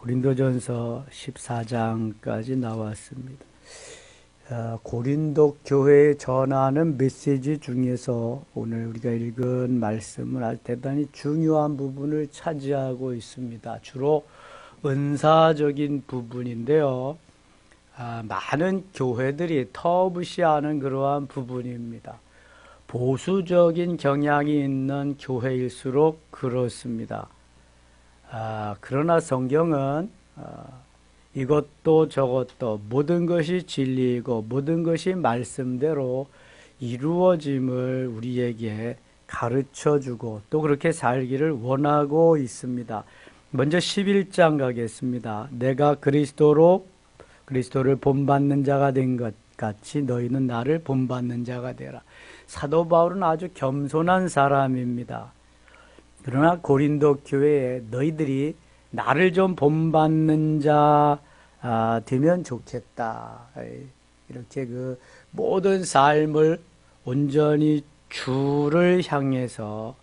고린도전서 14장까지 나왔습니다. 고린도 교회에 전하는 메시지 중에서 오늘 우리가 읽은 말씀은 대단히 중요한 부분을 차지하고 있습니다. 주로 은사적인 부분인데요. 많은 교회들이 터부시하는 그러한 부분입니다. 보수적인 경향이 있는 교회일수록 그렇습니다. 그러나 성경은 이것도 저것도 모든 것이 진리이고 모든 것이 말씀대로 이루어짐을 우리에게 가르쳐주고 또 그렇게 살기를 원하고 있습니다. 먼저 11장 가겠습니다. 내가 그리스도를 본받는 자가 된 것 같이 너희는 나를 본받는 자가 되라. 사도 바울은 아주 겸손한 사람입니다. 그러나 고린도 교회에 너희들이 나를 좀 본받는 자 되면 좋겠다. 이렇게 그 모든 삶을 온전히 주를 향해서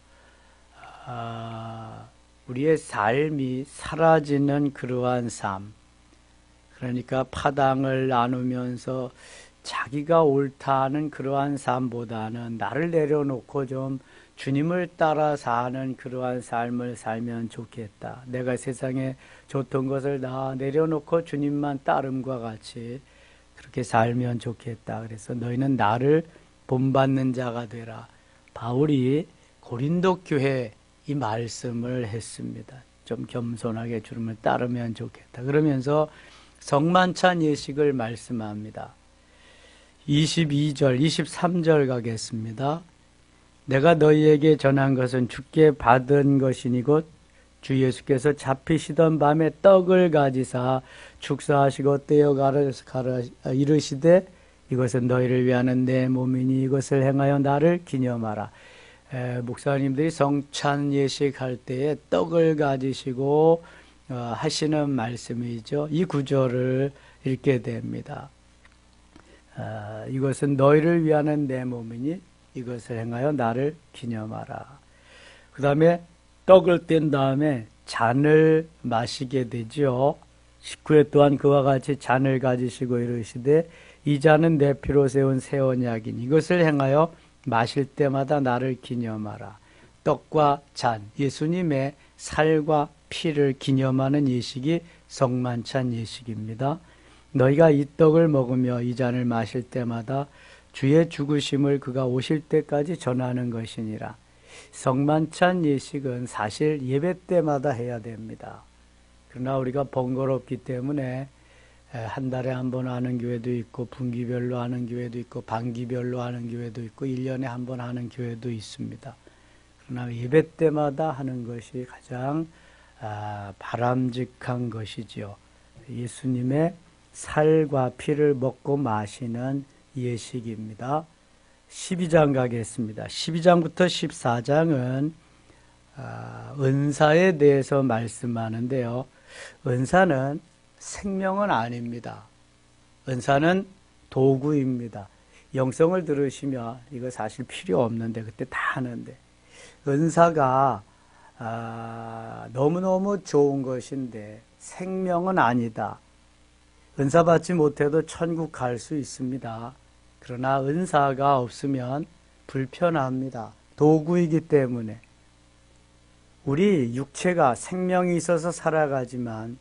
우리의 삶이 사라지는 그러한 삶. 그러니까 파당을 나누면서 자기가 옳다는 그러한 삶보다는 나를 내려놓고 좀 주님을 따라 사는 그러한 삶을 살면 좋겠다. 내가 세상에 좋던 것을 다 내려놓고 주님만 따름과 같이 그렇게 살면 좋겠다. 그래서 너희는 나를 본받는 자가 되라. 바울이 고린도 교회에 이 말씀을 했습니다. 좀 겸손하게 주님을 따르면 좋겠다. 그러면서 성만찬 예식을 말씀합니다. 22절, 23절 가겠습니다. 내가 너희에게 전한 것은 주께 받은 것이니곧 주 예수께서 잡히시던 밤에 떡을 가지사 축사하시고 떼어 이르시되 이것은 너희를 위하는 내 몸이니 이것을 행하여 나를 기념하라. 목사님들이 성찬 예식할 때에 떡을 가지시고 하시는 말씀이죠. 이 구절을 읽게 됩니다. 이것은 너희를 위하는 내 몸이니 이것을 행하여 나를 기념하라. 그 다음에 떡을 뗀 다음에 잔을 마시게 되죠. 19회 또한 그와 같이 잔을 가지시고 이르시되 이 잔은 내 피로 세운 새 언약이니 이것을 행하여 마실 때마다 나를 기념하라. 떡과 잔, 예수님의 살과 피를 기념하는 예식이 성만찬 예식입니다. 너희가 이 떡을 먹으며 이 잔을 마실 때마다 주의 죽으심을 그가 오실 때까지 전하는 것이니라. 성만찬 예식은 사실 예배 때마다 해야 됩니다. 그러나 우리가 번거롭기 때문에 한 달에 한 번 하는 교회도 있고 분기별로 하는 교회도 있고 반기별로 하는 교회도 있고 1년에 한 번 하는 교회도 있습니다. 그러나 예배 때마다 하는 것이 가장 바람직한 것이지요. 예수님의 살과 피를 먹고 마시는 예식입니다. 12장 가겠습니다. 12장부터 14장은 은사에 대해서 말씀하는데요. 은사는 생명은 아닙니다. 은사는 도구입니다. 영성을 들으시면 이거 사실 필요 없는데 그때 다 하는데 은사가 너무너무 좋은 것인데 생명은 아니다. 은사 받지 못해도 천국 갈 수 있습니다. 그러나 은사가 없으면 불편합니다. 도구이기 때문에. 우리 육체가 생명이 있어서 살아가지만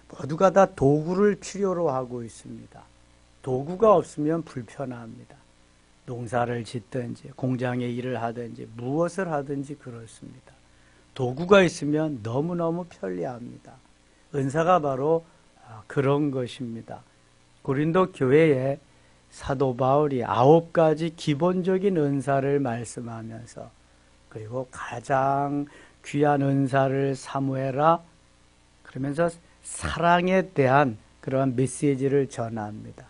모두가 다 도구를 필요로 하고 있습니다. 도구가 없으면 불편합니다. 농사를 짓든지 공장에 일을 하든지 무엇을 하든지 그렇습니다. 도구가 있으면 너무너무 편리합니다. 은사가 바로 그런 것입니다. 고린도 교회에 사도 바울이 9가지 기본적인 은사를 말씀하면서 그리고 가장 귀한 은사를 사모해라 그러면서 사랑에 대한 그러한 메시지를 전합니다.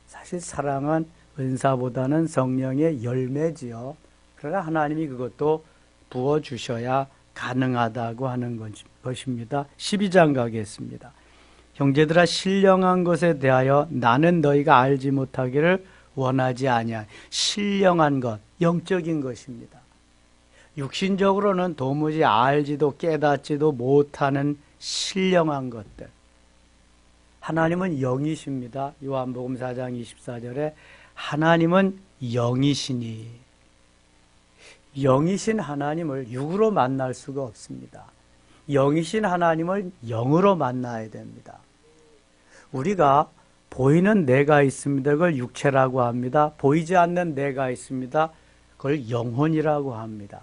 사실 사랑은 은사보다는 성령의 열매지요. 그러나 하나님이 그것도 부어주셔야 가능하다고 하는 것입니다. 12장 가겠습니다. 형제들아 신령한 것에 대하여 나는 너희가 알지 못하기를 원하지 아니하. 신령한 것, 영적인 것입니다. 육신적으로는 도무지 알지도 깨닫지도 못하는 신령한 것들. 하나님은 영이십니다. 요한복음 4장 24절에 하나님은 영이시니, 영이신 하나님을 육으로 만날 수가 없습니다. 영이신 하나님을 영으로 만나야 됩니다. 우리가 보이는 내가 있습니다. 그걸 육체라고 합니다. 보이지 않는 내가 있습니다. 그걸 영혼이라고 합니다.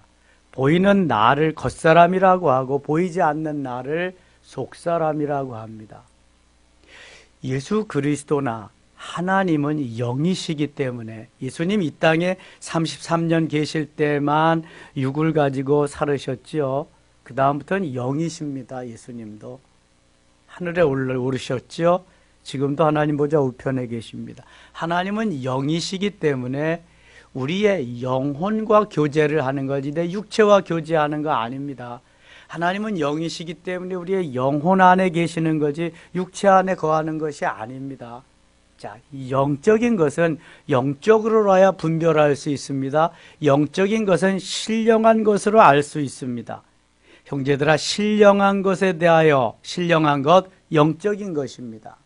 보이는 나를 겉사람이라고 하고 보이지 않는 나를 속사람이라고 합니다. 예수 그리스도나 하나님은 영이시기 때문에 예수님 이 땅에 33년 계실 때만 육을 가지고 살으셨지요. 그 다음부터는 영이십니다. 예수님도 하늘에 오르셨지요. 지금도 하나님 보좌 우편에 계십니다. 하나님은 영이시기 때문에 우리의 영혼과 교제를 하는 거지 내 육체와 교제하는 거 아닙니다. 하나님은 영이시기 때문에 우리의 영혼 안에 계시는 거지 육체 안에 거하는 것이 아닙니다. 자, 영적인 것은 영적으로라야 분별할 수 있습니다. 영적인 것은 신령한 것으로 알 수 있습니다. 형제들아, 신령한 것에 대하여 신령한 것, 영적인 것입니다.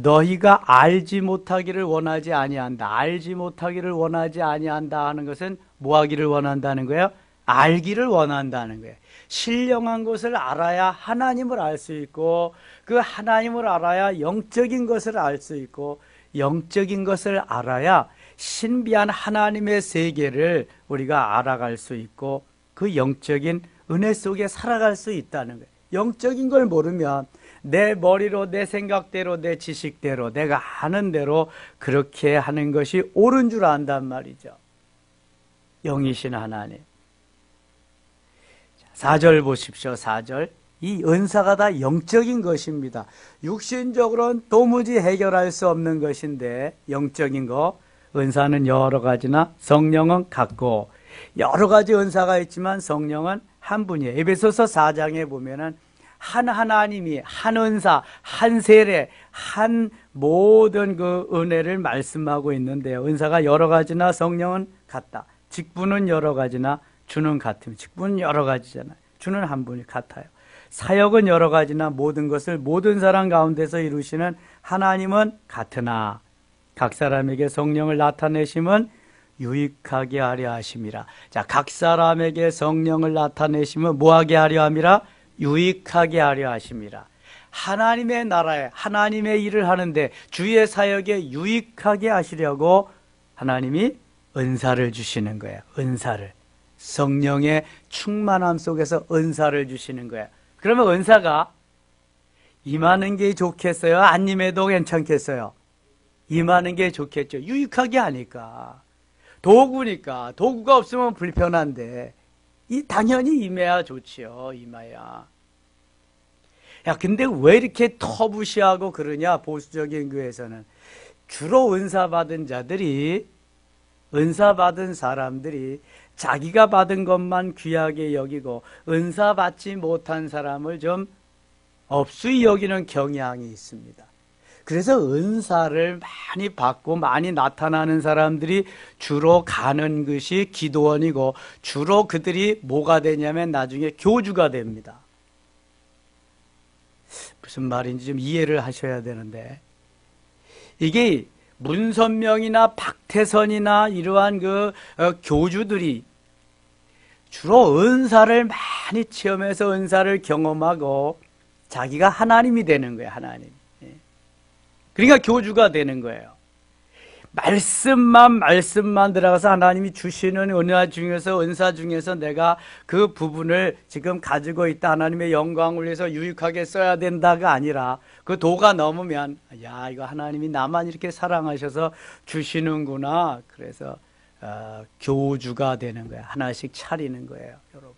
너희가 알지 못하기를 원하지 아니한다. 알지 못하기를 원하지 아니한다 하는 것은 뭐 하기를 원한다는 거예요? 알기를 원한다는 거예요. 신령한 것을 알아야 하나님을 알 수 있고 그 하나님을 알아야 영적인 것을 알 수 있고 영적인 것을 알아야 신비한 하나님의 세계를 우리가 알아갈 수 있고 그 영적인 은혜 속에 살아갈 수 있다는 거예요. 영적인 걸 모르면 내 머리로 내 생각대로 내 지식대로 내가 아는 대로 그렇게 하는 것이 옳은 줄 안단 말이죠. 영이신 하나님. 4절 보십시오. 4절. 이 은사가 다 영적인 것입니다. 육신적으로는 도무지 해결할 수 없는 것인데 영적인 거, 은사는 여러 가지나 성령은 같고 여러 가지 은사가 있지만 성령은 한 분이에요. 에베소서 4장에 보면은 한 하나님이 한 은사, 한 세례, 한 모든 그 은혜를 말씀하고 있는데요. 은사가 여러 가지나 성령은 같다. 직분은 여러 가지나 주는 같으면 직분은 여러 가지잖아요. 주는 한 분이 같아요. 사역은 여러 가지나 모든 것을 모든 사람 가운데서 이루시는 하나님은 같으나 각 사람에게 성령을 나타내심은 유익하게 하려 하심이라. 자, 각 사람에게 성령을 나타내심은 뭐하게 하려 함이라? 유익하게 하려 하심이라. 하나님의 나라에 하나님의 일을 하는데 주의 사역에 유익하게 하시려고 하나님이 은사를 주시는 거예요. 은사를. 성령의 충만함 속에서 은사를 주시는 거예요. 그러면 은사가 임하는 게 좋겠어요? 안 임해도 괜찮겠어요? 임하는 게 좋겠죠. 유익하게 하니까. 도구니까. 도구가 없으면 불편한데 당연히 임해야 좋지요. 임해야. 야, 근데 왜 이렇게 터부시하고 그러냐? 보수적인 교회에서는. 주로 은사 받은 자들이, 은사 받은 사람들이 자기가 받은 것만 귀하게 여기고 은사 받지 못한 사람을 좀 업수히 여기는 경향이 있습니다. 그래서 은사를 많이 받고 많이 나타나는 사람들이 주로 가는 것이 기도원이고 주로 그들이 뭐가 되냐면 나중에 교주가 됩니다. 무슨 말인지 좀 이해를 하셔야 되는데 이게 문선명이나 박태선이나 이러한 교주들이 주로 은사를 많이 체험해서 은사를 경험하고 자기가 하나님이 되는 거예요. 하나님. 그러니까 교주가 되는 거예요. 말씀만 들어가서 하나님이 주시는 은사 중에서 내가 그 부분을 지금 가지고 있다. 하나님의 영광을 위해서 유익하게 써야 된다가 아니라 그 도가 넘으면 야, 이거 하나님이 나만 이렇게 사랑하셔서 주시는구나. 그래서 교주가 되는 거예요. 하나씩 차리는 거예요, 여러분.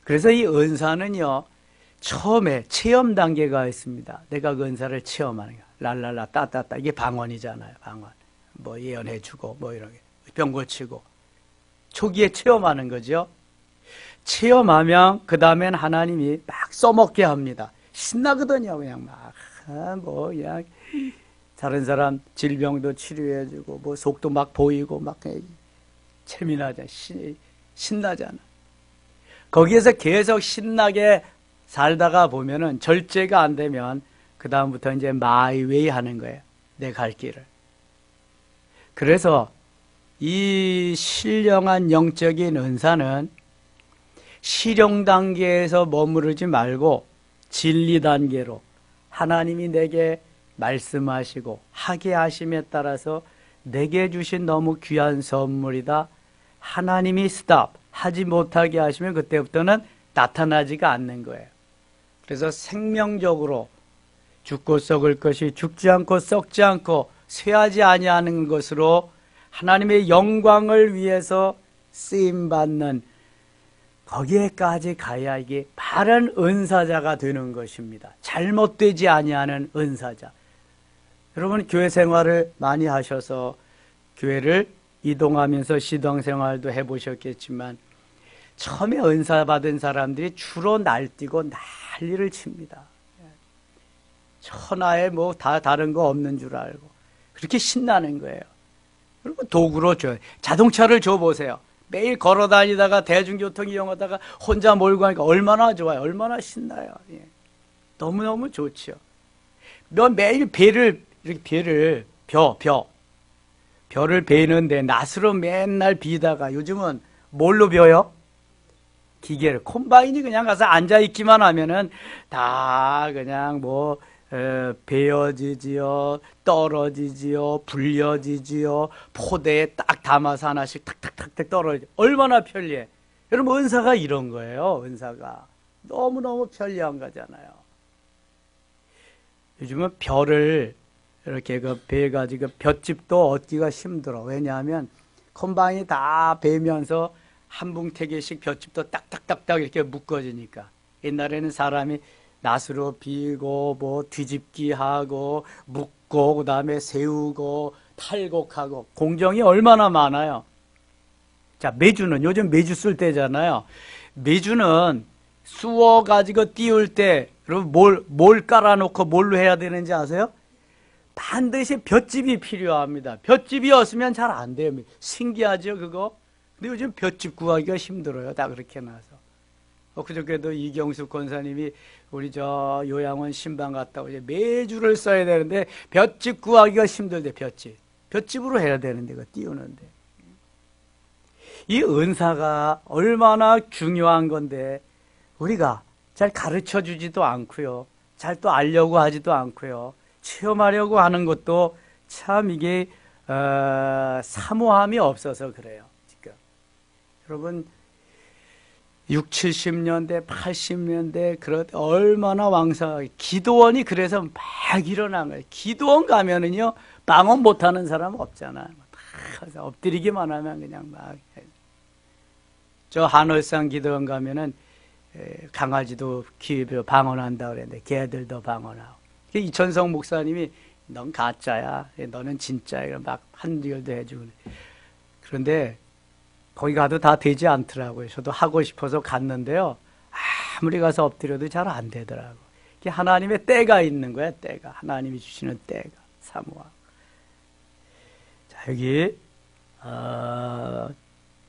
그래서 이 은사는요. 처음에 체험 단계가 있습니다. 내가 그 은사를 체험하는 거야. 랄랄라 따따따 이게 방언이잖아요. 방언. 뭐 예언해주고 뭐 이런 게 병 고치고 초기에 체험하는 거죠. 체험하면 그 다음엔 하나님이 막 써먹게 합니다. 신나거든요. 그냥 막 그냥 다른 사람 질병도 치료해주고 뭐 속도 막 보이고 막 재미나잖아. 신나잖아. 거기에서 계속 신나게 살다가 보면은 절제가 안 되면 그 다음부터 이제 my way 하는 거예요. 내 갈 길을. 그래서 이 신령한 영적인 은사는 실용 단계에서 머무르지 말고 진리 단계로 하나님이 내게 말씀하시고 하게 하심에 따라서 내게 주신 너무 귀한 선물이다. 하나님이 스탑 하지 못하게 하시면 그때부터는 나타나지가 않는 거예요. 그래서 생명적으로 죽고 썩을 것이 죽지 않고 썩지 않고 쇠하지 아니하는 것으로 하나님의 영광을 위해서 쓰임받는 거기에까지 가야 이게 바른 은사자가 되는 것입니다. 잘못되지 아니하는 은사자. 여러분 교회 생활을 많이 하셔서 교회를 이동하면서 시동생활도 해보셨겠지만 처음에 은사 받은 사람들이 주로 날뛰고 난리를 칩니다. 천하에 뭐 다 다른 거 없는 줄 알고 그렇게 신나는 거예요. 그리고 도구로 줘요. 자동차를 줘보세요. 매일 걸어 다니다가 대중교통 이용하다가 혼자 몰고 가니까 얼마나 좋아요. 얼마나 신나요. 예. 너무너무 좋지요. 매일 배를 이렇게 벼를 베는데 낫으로 맨날 비다가 요즘은 뭘로 벼요? 기계를. 콤바인이 그냥 가서 앉아있기만 하면은 다 그냥 뭐 베어지지요, 떨어지지요, 불려지지요, 포대에 딱 담아서 하나씩 탁탁탁탁 떨어지죠. 얼마나 편리해. 여러분 은사가 이런 거예요. 은사가 너무너무 편리한 거잖아요. 요즘은 벼를 이렇게 그 베가지고 볏짚도 얻기가 힘들어. 왜냐하면 콤바인이 다 베면서 한 뭉태기씩 볏짚도 딱딱딱딱 이렇게 묶어지니까. 옛날에는 사람이 낫으로 비고 뭐 뒤집기 하고 묶고 그다음에 세우고 탈곡하고 공정이 얼마나 많아요. 자, 메주는 요즘 메주 쓸 때잖아요. 메주는 쑤어 가지고 띄울 때 여러분 뭘 깔아놓고 뭘로 해야 되는지 아세요? 반드시 볏짚이 필요합니다. 볏짚이 없으면 잘 안 돼요. 신기하죠 그거? 근데 요즘 볏짚 구하기가 힘들어요. 다 그렇게 나서. 그저께도 이경숙 권사님이 우리 저 요양원 신방 갔다고 이제 매주를 써야 되는데 볏짚 구하기가 힘들대. 볏짚으로 해야 되는데 그거 띄우는데. 이 은사가 얼마나 중요한 건데 우리가 잘 가르쳐 주지도 않고요. 잘 또 알려고 하지도 않고요. 체험하려고 하는 것도 참 이게 사모함이 없어서 그래요. 지금 여러분 60, 70년대, 80년대 그럴 때 얼마나 왕성하게 기도원이 그래서 막 일어난 거예요. 기도원 가면은요 방언 못하는 사람 없잖아요. 다 엎드리기만 하면 그냥 막. 저 한월산 기도원 가면은 강아지도 방언한다 그랬는데 개들도 방언하고. 이천성 목사님이 넌 가짜야, 너는 진짜야 막 한결도 해주고. 그런데 거기 가도 다 되지 않더라고요. 저도 하고 싶어서 갔는데요. 아무리 가서 엎드려도 잘 안 되더라고요. 하나님의 때가 있는 거야, 때가. 하나님이 주시는 때가. 사모하. 자, 여기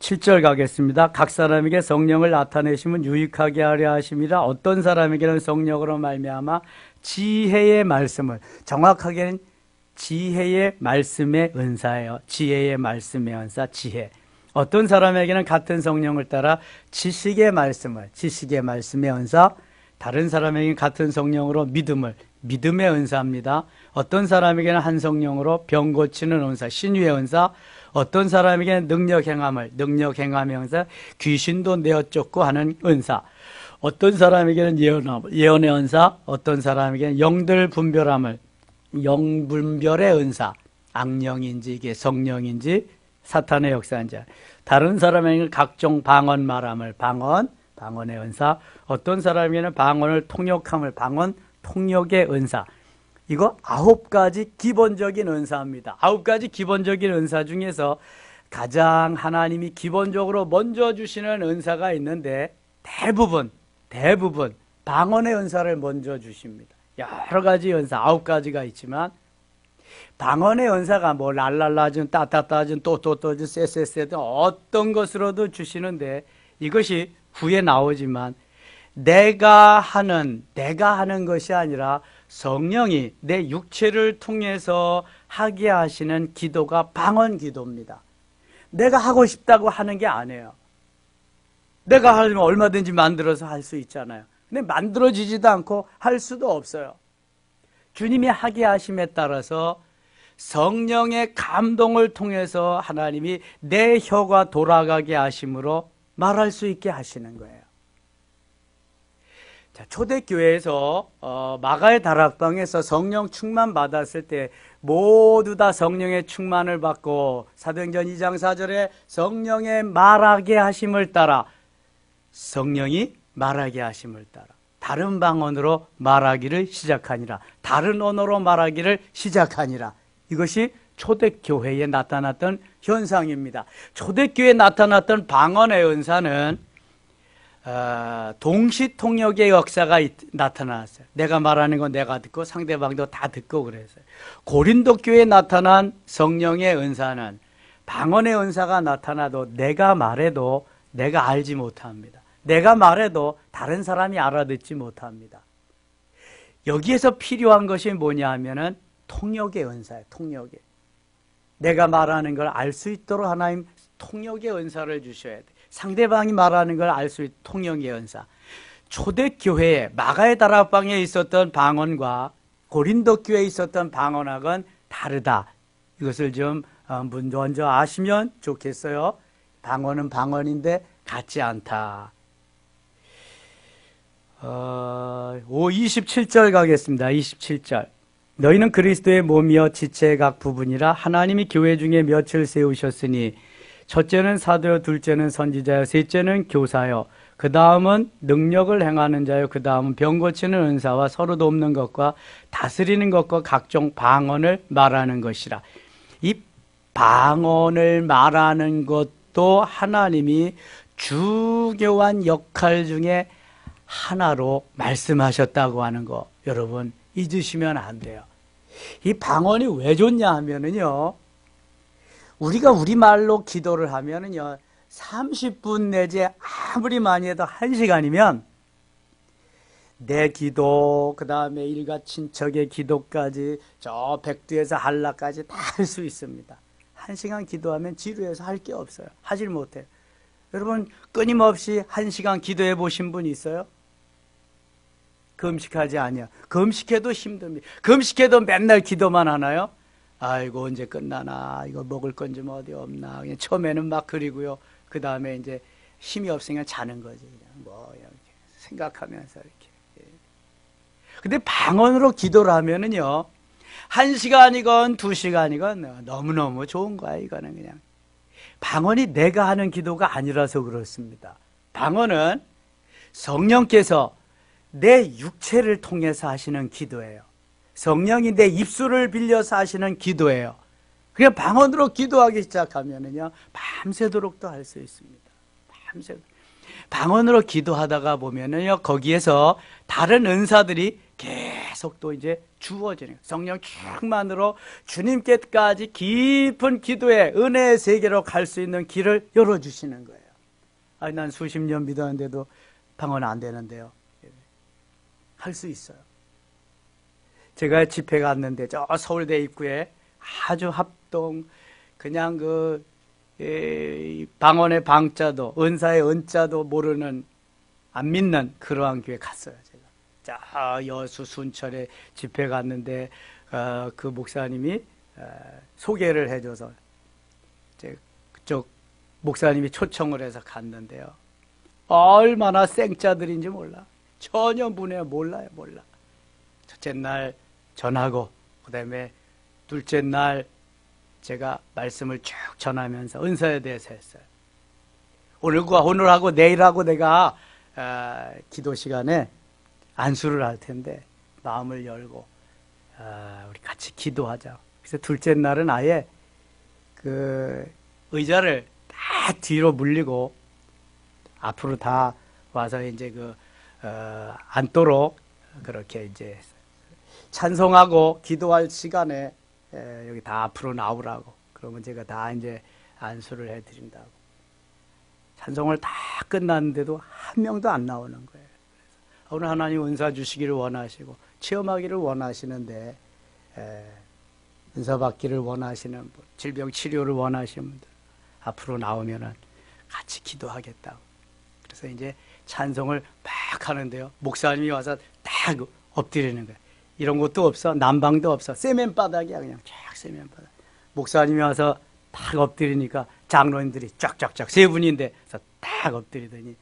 7절 가겠습니다. 각 사람에게 성령을 나타내시면 유익하게 하려 하심이라. 어떤 사람에게는 성령으로 말미암아 지혜의 말씀을, 정확하게는 지혜의 말씀의 은사예요. 지혜의 말씀의 은사, 지혜. 어떤 사람에게는 같은 성령을 따라 지식의 말씀을, 지식의 말씀의 은사, 다른 사람에게는 같은 성령으로 믿음의 은사입니다. 어떤 사람에게는 한 성령으로 병 고치는 은사, 신유의 은사, 어떤 사람에게는 능력 행함의 은사, 귀신도 내어 쫓고 하는 은사, 어떤 사람에게는 예언의 은사, 어떤 사람에게는 영들 분별함을, 영분별의 은사, 악령인지 이게 성령인지 사탄의 역사인지, 다른 사람에게는 각종 방언 말함을, 방언의 은사, 어떤 사람에게는 방언을 통역함을, 방언 통역의 은사. 이거 9가지 기본적인 은사입니다. 9가지 기본적인 은사 중에서 가장 하나님이 기본적으로 먼저 주시는 은사가 있는데 대부분 방언의 은사를 먼저 주십니다. 여러 가지 은사 9가지가 있지만 방언의 은사가 뭐 랄랄라준 따따따준 또또또준 쎄쎄쎄든 어떤 것으로도 주시는데 이것이 후에 나오지만 내가 하는 것이 아니라 성령이 내 육체를 통해서 하게 하시는 기도가 방언 기도입니다. 내가 하고 싶다고 하는 게 아니에요. 내가 하려면 얼마든지 만들어서 할 수 있잖아요. 근데 만들어지지도 않고 할 수도 없어요. 주님이 하게 하심에 따라서 성령의 감동을 통해서 하나님이 내 혀가 돌아가게 하심으로 말할 수 있게 하시는 거예요. 자, 초대교회에서 마가의 다락방에서 성령 충만 받았을 때 모두 다 성령의 충만을 받고 사도행전 2장 4절에 성령의 말하게 하심을 따라 성령이 말하게 하심을 따라 다른 방언으로 말하기를 시작하니라. 다른 언어로 말하기를 시작하니라. 이것이 초대교회에 나타났던 현상입니다. 초대교회에 나타났던 방언의 은사는 동시통역의 역사가 나타났어요. 내가 말하는 건 내가 듣고 상대방도 다 듣고 그랬어요. 고린도 교회에 나타난 성령의 은사는 방언의 은사가 나타나도 내가 말해도 내가 알지 못합니다. 내가 말해도 다른 사람이 알아듣지 못합니다. 여기에서 필요한 것이 뭐냐 하면은 통역의 은사예요. 통역의. 내가 말하는 걸 알 수 있도록 하나님 통역의 은사를 주셔야 돼. 상대방이 말하는 걸 알 수 있는 통역의 은사. 초대교회에 마가의 다락방에 있었던 방언과 고린도 교회에 있었던 방언학은 다르다. 이것을 좀 먼저 아시면 좋겠어요. 방언은 방언인데 같지 않다. 27절 가겠습니다. 27절. 너희는 그리스도의 몸이여 지체의 각 부분이라 하나님이 교회 중에 몇을 세우셨으니 첫째는 사도요, 둘째는 선지자요, 셋째는 교사요, 그 다음은 능력을 행하는 자요, 그 다음은 병 고치는 은사와 서로 돕는 것과 다스리는 것과 각종 방언을 말하는 것이라. 이 방언을 말하는 것도 하나님이 중요한 역할 중에 하나로 말씀하셨다고 하는 거 여러분 잊으시면 안 돼요. 이 방언이 왜 좋냐 하면은요, 우리가 우리말로 기도를 하면은요 30분 내지 아무리 많이 해도 1시간이면 내 기도, 그 다음에 일가 친척의 기도까지 저 백두에서 한라까지 다 할 수 있습니다. 1시간 기도하면 지루해서 할 게 없어요. 하질 못해요. 여러분 끊임없이 1시간 기도해 보신 분 있어요? 금식하지 아니야. 금식해도 힘듭니다. 금식해도 맨날 기도만 하나요? 아이고 언제 끝나나, 이거 먹을 건 좀 어디 없나. 그냥 처음에는 막 그리고요. 그 다음에 이제 힘이 없으니까 자는 거지. 그냥 뭐 이렇게 생각하면서 이렇게. 근데 방언으로 기도를 하면은요 1시간이건 2시간이건 너무너무 좋은 거야. 이거는 그냥 방언이 내가 하는 기도가 아니라서 그렇습니다. 방언은 성령께서 내 육체를 통해서 하시는 기도예요. 성령이 내 입술을 빌려서 하시는 기도예요. 그냥 방언으로 기도하기 시작하면은요 밤새도록도 할 수 있습니다. 밤새도록. 방언으로 기도하다가 보면은요 거기에서 다른 은사들이 계속 또 이제 주어지는 거예요. 성령 충만으로 주님께까지 깊은 기도의 은혜의 세계로 갈 수 있는 길을 열어주시는 거예요. 아니 난 수십 년 믿었는데도 방언 안 되는데요. 할 수 있어요. 제가 집회 갔는데 저 서울대 입구에 아주 합동 그냥 그 방언의 방자도 은사의 은자도 모르는 안 믿는 그러한 교회 갔어요. 제가 자 여수 순천에 집회 갔는데 그 목사님이 소개를 해줘서 그쪽 목사님이 초청을 해서 갔는데요. 얼마나 생짜들인지 몰라. 전혀 몰라요. 첫째 날 전하고 그 다음에 둘째 날 제가 말씀을 쭉 전하면서 은사에 대해서 했어요. 오늘하고 내일하고 내가 기도 시간에 안수를 할 텐데 마음을 열고 우리 같이 기도하자. 그래서 둘째 날은 아예 그 의자를 다 뒤로 물리고 앞으로 다 와서 이제 앉도록 그렇게 이제 찬송하고 기도할 시간에 여기 다 앞으로 나오라고. 그러면 제가 다 이제 안수를 해드린다고. 찬송을 다 끝났는데도 한 명도 안 나오는 거예요. 오늘 하나님 은사 주시기를 원하시고 체험하기를 원하시는데 은사 받기를 원하시는 분, 질병 치료를 원하시는 분들 앞으로 나오면은 같이 기도하겠다고. 그래서 이제 찬송을 막 하는데요. 목사님이 와서 딱 엎드리는 거예요. 이런 것도 없어. 난방도 없어. 세면바닥이야. 그냥 쫙 세면바닥. 목사님이 와서 딱 엎드리니까 장로님들이 쫙쫙쫙 세 분인데 그래서 딱 엎드리더니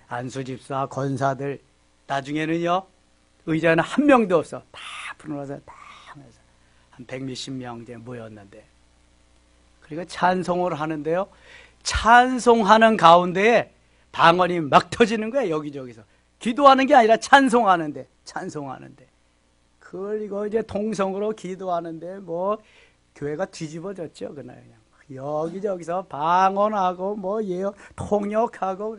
안수집사, 권사들 나중에는요. 의자는 한 명도 없어. 다 풀어놔서 다 하면서 한 100몇십 명 이제 모였는데 그리고 찬송을 하는데요. 찬송하는 가운데에 방언이 막 터지는 거야. 여기저기서. 기도하는 게 아니라 찬송하는데. 그리고 이제 통성으로 기도하는데 뭐 교회가 뒤집어졌죠. 그날 그냥. 여기저기서 방언하고 뭐 예언, 통역하고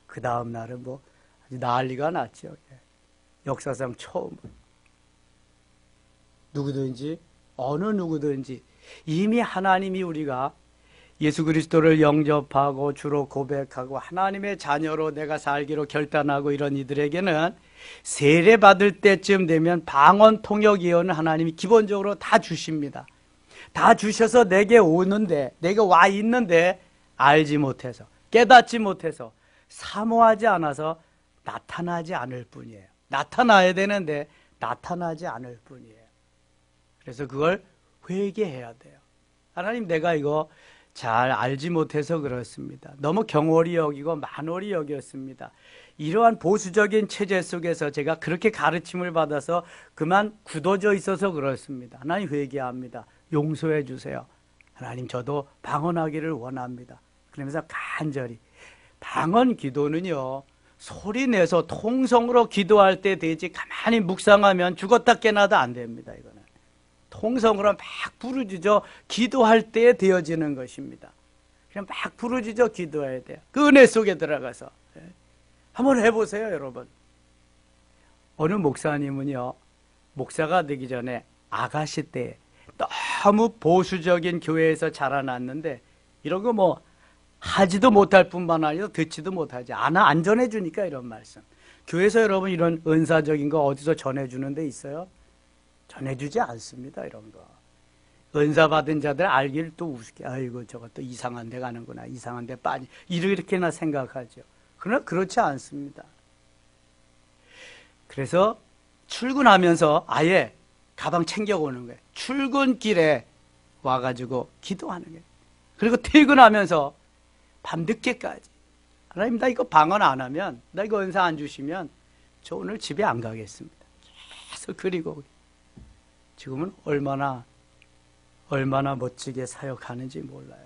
그 다음 날은 뭐 아주 난리가 났죠. 역사상 처음. 누구든지 어느 누구든지 이미 하나님이 우리가 예수 그리스도를 영접하고 주로 고백하고 하나님의 자녀로 내가 살기로 결단하고 이런 이들에게는 세례 받을 때쯤 되면 방언 통역 예언을 하나님이 기본적으로 다 주십니다. 다 주셔서 내게 오는데 내게 와 있는데 알지 못해서 깨닫지 못해서 사모하지 않아서 나타나지 않을 뿐이에요. 나타나야 되는데 나타나지 않을 뿐이에요. 그래서 그걸 회개해야 돼요. 하나님 내가 이거 잘 알지 못해서 그렇습니다. 너무 경홀히 여기고 만홀히 여겼습니다. 이러한 보수적인 체제 속에서 제가 그렇게 가르침을 받아서 그만 굳어져 있어서 그렇습니다. 하나님 회개합니다. 용서해 주세요. 하나님 저도 방언하기를 원합니다. 그러면서 간절히 방언 기도는요. 소리 내서 통성으로 기도할 때 되지 가만히 묵상하면 죽었다 깨나다 안 됩니다. 이거는. 통성으로 막 부르짖어 기도할 때 되어지는 것입니다. 그냥 막 부르짖어 기도해야 돼요. 그 은혜 속에 들어가서. 한번 해보세요, 여러분. 어느 목사님은요, 목사가 되기 전에 아가씨 때 너무 보수적인 교회에서 자라났는데 이런 거 뭐 하지도 못할 뿐만 아니라 듣지도 못하지. 안 전해주니까 이런 말씀. 교회에서 여러분 이런 은사적인 거 어디서 전해주는 데 있어요? 전해주지 않습니다. 이런 거. 은사 받은 자들 알기를 또 우습게 아이고 저거 또 이상한 데 가는구나. 이상한 데 빠지. 이렇게나 생각하죠. 그러나 그렇지 않습니다. 그래서 출근하면서 아예 가방 챙겨오는 거예요. 출근길에 와가지고 기도하는 거예요. 그리고 퇴근하면서 밤늦게까지 하나님 나 이거 방언 안 하면 나 이거 은사 안 주시면 저 오늘 집에 안 가겠습니다. 계속 그리고 지금은 얼마나 멋지게 사역하는지 몰라요.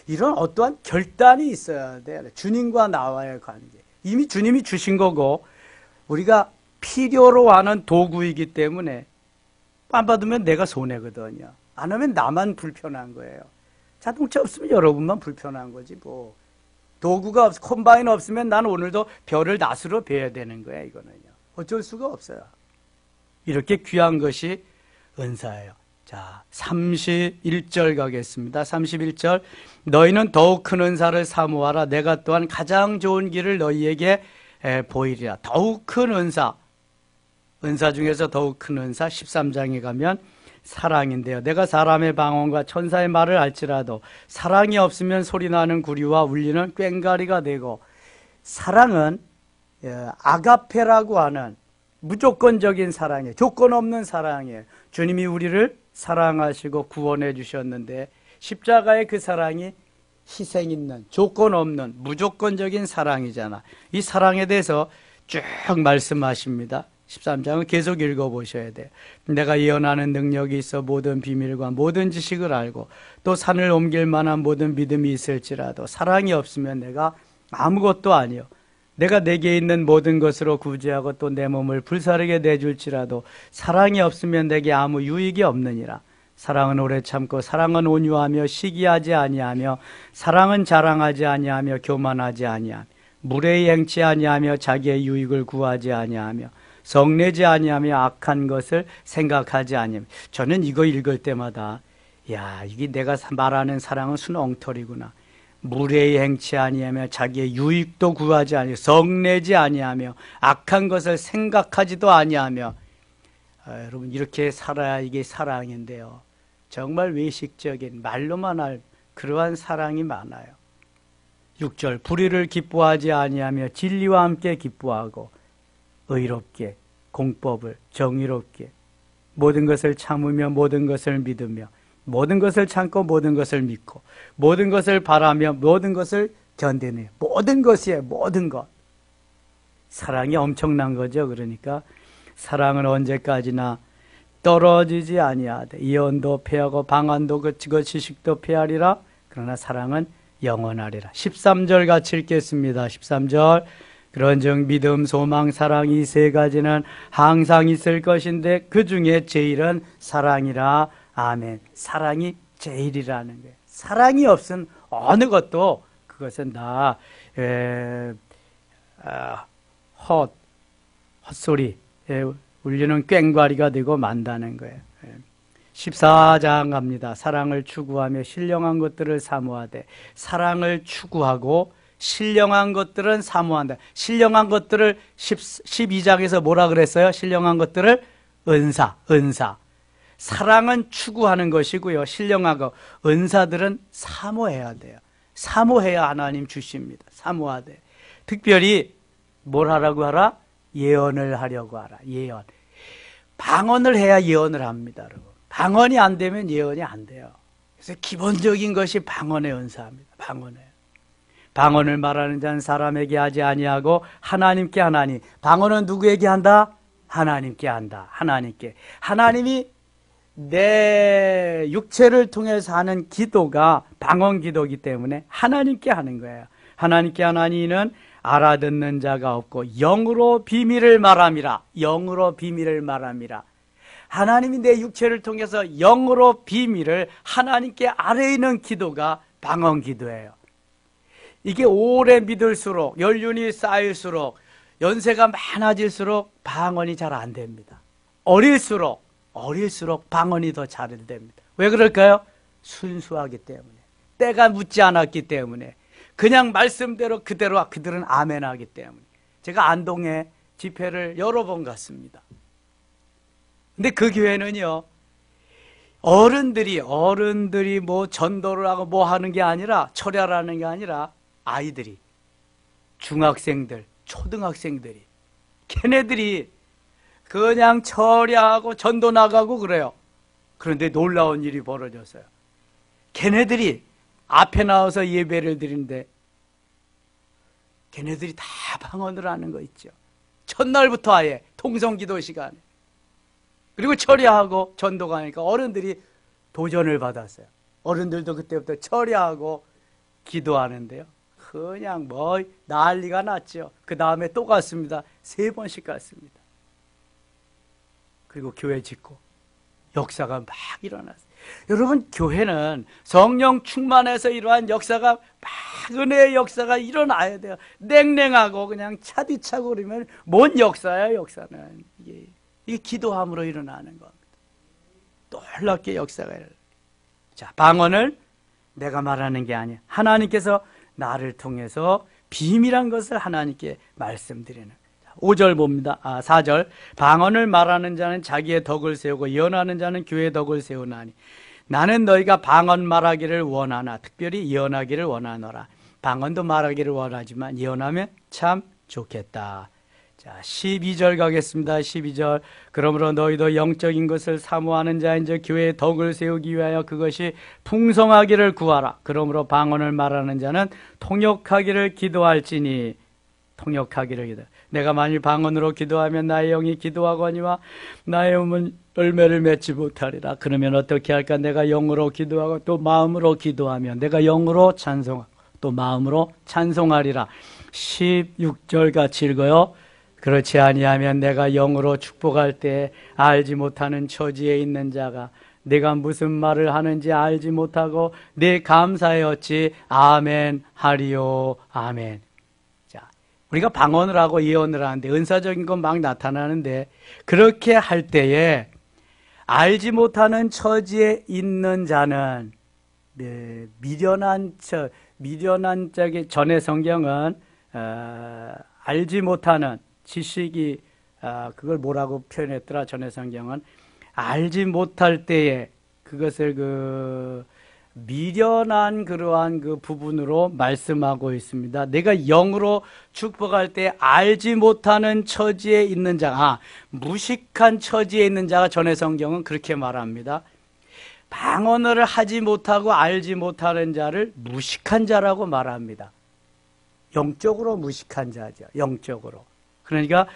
이런 어떠한 결단이 있어야 돼요. 주님과 나와의 관계. 이미 주님이 주신 거고 우리가 필요로 하는 도구이기 때문에 안 받으면 내가 손해거든요. 안 하면 나만 불편한 거예요. 자동차 없으면 여러분만 불편한 거지 뭐. 도구가 콤바인 없으면 난 오늘도 별을 낫으로 베야 되는 거야. 이거는요. 어쩔 수가 없어요. 이렇게 귀한 것이 은사예요. 자, 31절 가겠습니다. 31절. 너희는 더욱 큰 은사를 사모하라. 내가 또한 가장 좋은 길을 너희에게 보이리라. 더욱 큰 은사. 은사 중에서 더욱 큰 은사 13장에 가면 사랑인데요. 내가 사람의 방언과 천사의 말을 알지라도 사랑이 없으면 소리나는 구리와 울리는 꽹과리가 되고 사랑은 아가페라고 하는 무조건적인 사랑이에요. 조건 없는 사랑이에요. 주님이 우리를 사랑하시고 구원해 주셨는데 십자가의 그 사랑이 희생 있는 조건 없는 무조건적인 사랑이잖아. 이 사랑에 대해서 쭉 말씀하십니다. 13장은 계속 읽어보셔야 돼요. 내가 예언하는 능력이 있어 모든 비밀과 모든 지식을 알고 또 산을 옮길 만한 모든 믿음이 있을지라도 사랑이 없으면 내가 아무것도 아니요. 내가 내게 있는 모든 것으로 구제하고 또 내 몸을 불사르게 내줄지라도 사랑이 없으면 내게 아무 유익이 없느니라. 사랑은 오래 참고 사랑은 온유하며 시기하지 아니하며 사랑은 자랑하지 아니하며 교만하지 아니하며 무례히 행치 아니하며 자기의 유익을 구하지 아니하며 성내지 아니하며 악한 것을 생각하지 아니하며. 저는 이거 읽을 때마다 야 이게 내가 말하는 사랑은 순 엉터리구나. 무례히 행치 아니하며 자기의 유익도 구하지 아니하며 성내지 아니하며 악한 것을 생각하지도 아니하며 여러분 이렇게 살아야 이게 사랑인데요. 정말 외식적인 말로만 할 그러한 사랑이 많아요. 6절 불의를 기뻐하지 아니하며 진리와 함께 기뻐하고 의롭게 공법을 정의롭게 모든 것을 참으며 모든 것을 믿으며 모든 것을 참고 모든 것을 믿고 모든 것을 바라며 모든 것을 견디네요. 모든 것이에요. 모든 것. 사랑이 엄청난 거죠. 그러니까 사랑은 언제까지나 떨어지지 아니하되 예언도 패하고 방언도 그치고 지식도 패하리라. 그러나 사랑은 영원하리라. 13절 같이 읽겠습니다. 13절 그런즉 믿음, 소망, 사랑 이 세 가지는 항상 있을 것인데 그 중에 제일은 사랑이라. 아멘. 사랑이 제일이라는 거예요. 사랑이 없은 어느 것도 그것은 다 헛소리 울리는 꽹과리가 되고 만다는 거예요. 14장 갑니다. 사랑을 추구하며 신령한 것들을 사모하되 사랑을 추구하고 신령한 것들은 사모한다. 신령한 것들을 12장에서 뭐라 그랬어요? 신령한 것들을 은사. 사랑은 추구하는 것이고요. 신령하고 은사들은 사모해야 돼요. 사모해야 하나님 주십니다. 사모하되 특별히 뭘 하라고 하라? 예언을 하려고 하라. 예언. 방언을 해야 예언을 합니다. 여러분. 방언이 안 되면 예언이 안 돼요. 그래서 기본적인 것이 방언의 은사입니다. 방언을 말하는 자는 사람에게 하지 아니하고 하나님께 하나니. 방언은 누구에게 한다? 하나님께 한다. 하나님께. 하나님이 내 육체를 통해서 하는 기도가 방언 기도이기 때문에 하나님께 하는 거예요. 하나님께 하나니는 알아듣는 자가 없고 영으로 비밀을 말함이라. 영으로 비밀을 말함이라. 하나님이 내 육체를 통해서 영으로 비밀을 하나님께 아뢰는 기도가 방언 기도예요. 이게 오래 믿을수록 연륜이 쌓일수록 연세가 많아질수록 방언이 잘 안 됩니다. 어릴수록 방언이 더 잘 됩니다. 왜 그럴까요? 순수하기 때문에, 때가 묻지 않았기 때문에, 그냥 말씀대로 그들은 아멘하기 때문에. 제가 안동에 집회를 여러 번 갔습니다. 근데 그 교회는요, 어른들이 뭐 전도를 하고 뭐 하는 게 아니라, 철야라는 게 아니라 아이들이, 중학생들, 초등학생들이, 걔네들이 그냥 철야하고 전도 나가고 그래요. 그런데 놀라운 일이 벌어졌어요. 걔네들이 앞에 나와서 예배를 드리는데 걔네들이 다 방언을 하는 거 있죠. 첫날부터 아예 통성기도 시간에. 그리고 철야하고 전도가 하니까 어른들이 도전을 받았어요. 어른들도 그때부터 철야하고 기도하는데요. 그냥 뭐 난리가 났죠. 그 다음에 또 갔습니다. 3번씩 갔습니다. 그리고 교회 짓고 역사가 막 일어났어요. 여러분, 교회는 성령 충만해서 이러한 역사가 막 은혜의 역사가 일어나야 돼요. 냉랭하고 그냥 차디차고 그러면 뭔 역사야, 역사는. 이게 기도함으로 일어나는 겁니다. 놀랍게 역사가 일어나요. 자, 방언을 내가 말하는 게 아니야. 하나님께서 나를 통해서 비밀한 것을 하나님께 말씀드리는. 5절 봅니다. 4절. 방언을 말하는 자는 자기의 덕을 세우고 예언하는 자는 교회의 덕을 세우나니 나는 너희가 방언 말하기를 원하나 특별히 예언하기를 원하노라. 방언도 말하기를 원하지만 예언하면 참 좋겠다. 자, 12절 가겠습니다. 12절. 그러므로 너희도 영적인 것을 사모하는 자인 즉 교회의 덕을 세우기 위하여 그것이 풍성하기를 구하라. 그러므로 방언을 말하는 자는 통역하기를 기도할지니. 통역하기를 기도. 내가 만일 방언으로 기도하면 나의 영이 기도하거니와 나의 영은 열매를 맺지 못하리라. 그러면 어떻게 할까? 내가 영으로 기도하고 또 마음으로 기도하면 내가 영으로 찬송하고 또 마음으로 찬송하리라. 16절 같이 읽어요. 그렇지 아니하면 내가 영으로 축복할 때 알지 못하는 처지에 있는 자가 내가 무슨 말을 하는지 알지 못하고 내 감사에 어찌 아멘 하리요. 아멘. 우리가 방언을 하고 예언을 하는데 은사적인 건 막 나타나는데 그렇게 할 때에 알지 못하는 처지에 있는 자는 네, 미련한 자기 전의 성경은 알지 못하는 지식이 그걸 뭐라고 표현했더라? 전의 성경은 알지 못할 때에 그것을 미련한 그러한 그 부분으로 말씀하고 있습니다. 내가 영으로 축복할 때 알지 못하는 처지에 있는 자, 무식한 처지에 있는 자가 전의 성경은 그렇게 말합니다. 방언을 하지 못하고 알지 못하는 자를 무식한 자라고 말합니다. 영적으로 무식한 자죠. 영적으로. 그러니까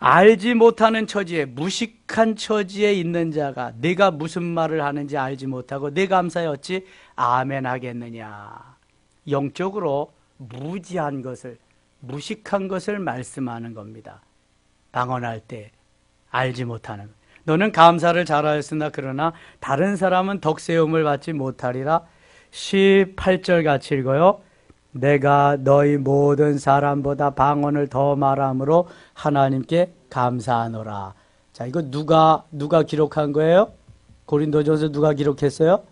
알지 못하는 처지에, 무식한 처지에 있는 자가 내가 무슨 말을 하는지 알지 못하고 내 감사에 어찌 아멘 하겠느냐. 영적으로 무지한 것을, 무식한 것을 말씀하는 겁니다. 방언할 때 알지 못하는 것. 너는 감사를 잘하였으나 그러나 다른 사람은 덕세움을 받지 못하리라. 18절 같이 읽어요. 내가 너희 모든 사람보다 방언을 더 말함으로 하나님께 감사하노라. 자, 이거 누가 기록한 거예요? 고린도전서 누가 기록했어요?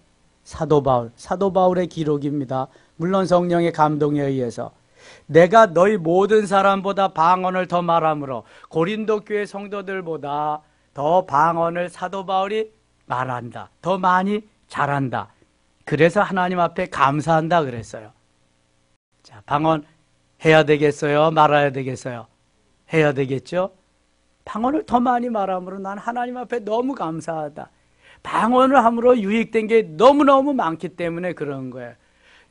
사도 바울. 사도 바울의 기록입니다. 물론 성령의 감동에 의해서. 내가 너희 모든 사람보다 방언을 더 말함으로 고린도 교회 성도들보다 더 방언을 사도 바울이 말한다. 더 많이 잘한다. 그래서 하나님 앞에 감사한다 그랬어요. 자, 방언 해야 되겠어요? 말아야 되겠어요? 해야 되겠죠? 방언을 더 많이 말함으로 난 하나님 앞에 너무 감사하다. 방언을 함으로 유익된 게 너무너무 많기 때문에 그런 거예요.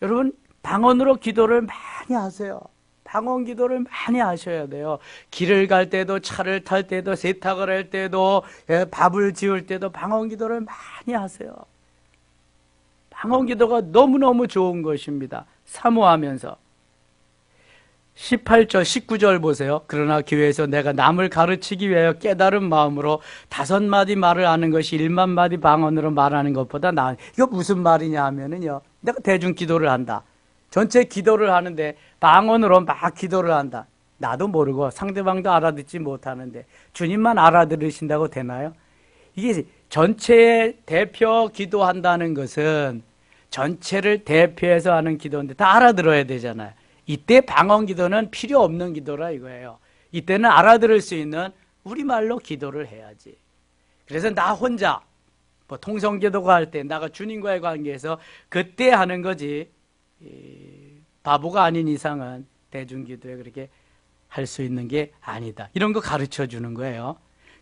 여러분, 방언으로 기도를 많이 하세요. 방언 기도를 많이 하셔야 돼요. 길을 갈 때도, 차를 탈 때도, 세탁을 할 때도, 밥을 지을 때도 방언 기도를 많이 하세요. 방언 기도가 너무너무 좋은 것입니다. 사모하면서. 18절, 19절 보세요. 그러나 교회에서 내가 남을 가르치기 위하여 깨달은 마음으로 5마디 말을 하는 것이 1만 마디 방언으로 말하는 것보다 나아. 이거 무슨 말이냐 하면은요. 내가 대중 기도를 한다. 전체 기도를 하는데 방언으로 막 기도를 한다. 나도 모르고 상대방도 알아듣지 못하는데 주님만 알아들으신다고 되나요? 이게 전체의 대표 기도한다는 것은 전체를 대표해서 하는 기도인데 다 알아들어야 되잖아요. 이때 방언 기도는 필요 없는 기도라 이거예요. 이때는 알아들을 수 있는 우리말로 기도를 해야지. 그래서 나 혼자 뭐 통성기도가 할 때 나가 주님과의 관계에서 그때 하는 거지, 바보가 아닌 이상은 대중기도에 그렇게 할 수 있는 게 아니다. 이런 거 가르쳐 주는 거예요.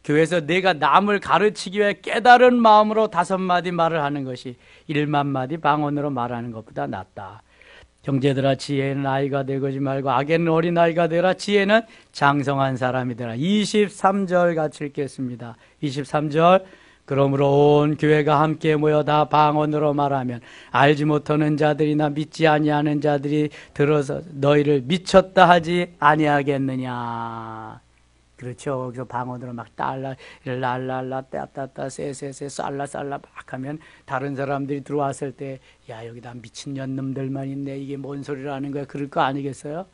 교회에서 내가 남을 가르치기 위해 깨달은 마음으로 5마디 말을 하는 것이 1만 마디 방언으로 말하는 것보다 낫다. 형제들아, 지혜는 아이가 되지 말고 악에는 어린아이가 되라. 지혜는 장성한 사람이 되라. 23절 같이 읽겠습니다. 23절. 그러므로 온 교회가 함께 모여 다 방언으로 말하면 알지 못하는 자들이나 믿지 아니하는 자들이 들어서 너희를 미쳤다 하지 아니하겠느냐. 그렇죠. 거기서 방언으로 막 랄랄라 따따따 쎄쎄쎄 쌀라쌀라 막 하면 다른 사람들이 들어왔을 때 야, 여기다 미친년놈들만 있네. 이게 뭔 소리라는 거야. 그럴 거 아니겠어요?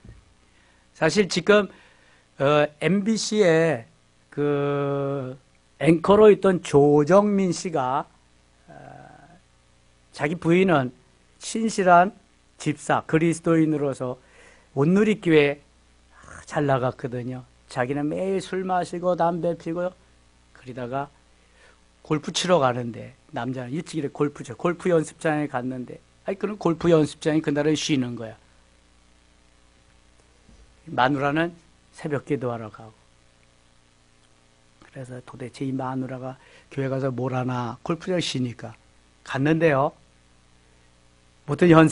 사실 지금 MBC에 그 앵커로 있던 조정민 씨가 자기 부인은 신실한 집사 그리스도인으로서 온누리교회 잘 나갔거든요. 자기는 매일 술 마시고 담배 피고 그러다가 골프 치러 가는데 남자는 일찍 골프 연습장에 갔는데 그럼 골프 연습장이 그날은 쉬는 거야. 마누라는 새벽 기도하러 가고. 그래서 도대체 이 마누라가 교회 가서 뭘 하나 골프장 쉬니까 갔는데요. 어떤 이런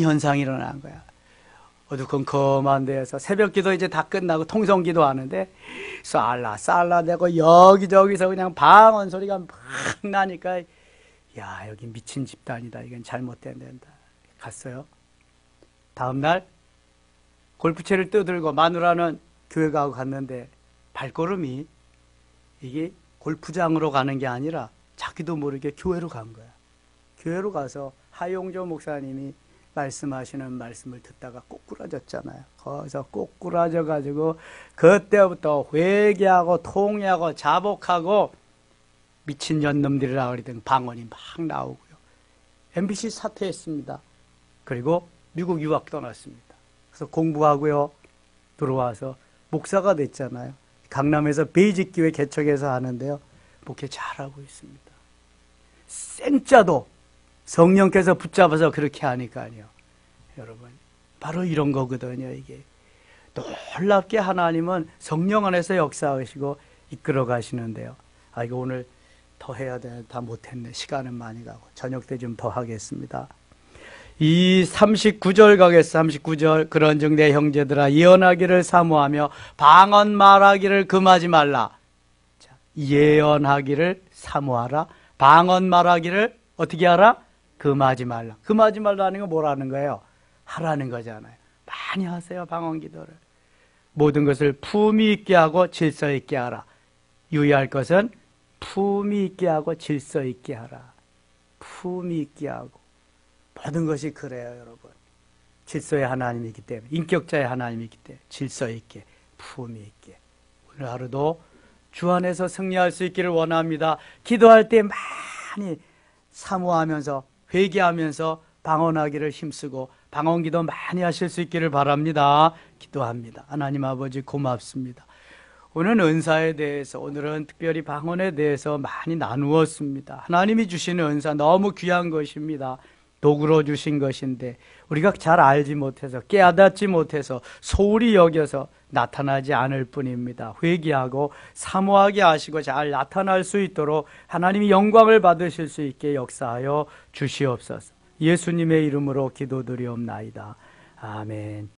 현상이 일어난 거야. 어두컴컴한 데에서 새벽 기도 이제 다 끝나고 통성 기도 하는데 쌀라 대고 여기저기서 그냥 방언 소리가 막 나니까 야, 여기 미친 집단이다. 이건 잘못된 데다. 갔어요. 다음날 골프채를 떠들고 마누라는 교회 가고 갔는데 발걸음이 이게 골프장으로 가는 게 아니라 자기도 모르게 교회로 간 거야. 교회로 가서 하용조 목사님이 말씀하시는 말씀을 듣다가 꼬꾸라졌잖아요. 거기서 꼬꾸라져 가지고 그때부터 회개하고 통회하고 자복하고 미친년놈들이라 그러던 방언이 막 나오고요. MBC 사퇴했습니다. 그리고 미국 유학 떠났습니다. 그래서 공부하고요. 들어와서 목사가 됐잖아요. 강남에서 베이직교회 개척해서 하는데요. 목회 잘하고 있습니다. 생짜도 성령께서 붙잡아서 그렇게 하니까요. 여러분, 바로 이런 거거든요, 이게. 놀랍게 하나님은 성령 안에서 역사하시고 이끌어 가시는데요. 아, 이거 오늘 더 해야 돼. 다 못했네. 시간은 많이 가고. 저녁 때 좀 더 하겠습니다. 이 39절 가겠어. 39절. 그런즉 내 형제들아 예언하기를 사모하며 방언 말하기를 금하지 말라. 자, 예언하기를 사모하라. 방언 말하기를 어떻게 하라? 금하지 말라. 금하지 말라는 건 뭐라는 거예요? 하라는 거잖아요. 많이 하세요. 방언 기도를. 모든 것을 품위 있게 하고 질서 있게 하라. 유의할 것은 품위 있게 하고 질서 있게 하라. 품위 있게 하고. 모든 것이 그래요, 여러분. 질서의 하나님이기 때문에, 인격자의 하나님이기 때문에 질서 있게, 품위 있게. 오늘 하루도 주 안에서 승리할 수 있기를 원합니다. 기도할 때 많이 사모하면서 회개하면서 방언하기를 힘쓰고 방언기도 많이 하실 수 있기를 바랍니다. 기도합니다. 하나님 아버지 고맙습니다. 오늘 은사에 대해서, 오늘은 특별히 방언에 대해서 많이 나누었습니다. 하나님이 주시는 은사 너무 귀한 것입니다. 도구로 주신 것인데 우리가 잘 알지 못해서, 깨닫지 못해서, 소홀히 여겨서 나타나지 않을 뿐입니다. 회개하고 사모하게 하시고 잘 나타날 수 있도록 하나님이 영광을 받으실 수 있게 역사하여 주시옵소서. 예수님의 이름으로 기도드리옵나이다. 아멘.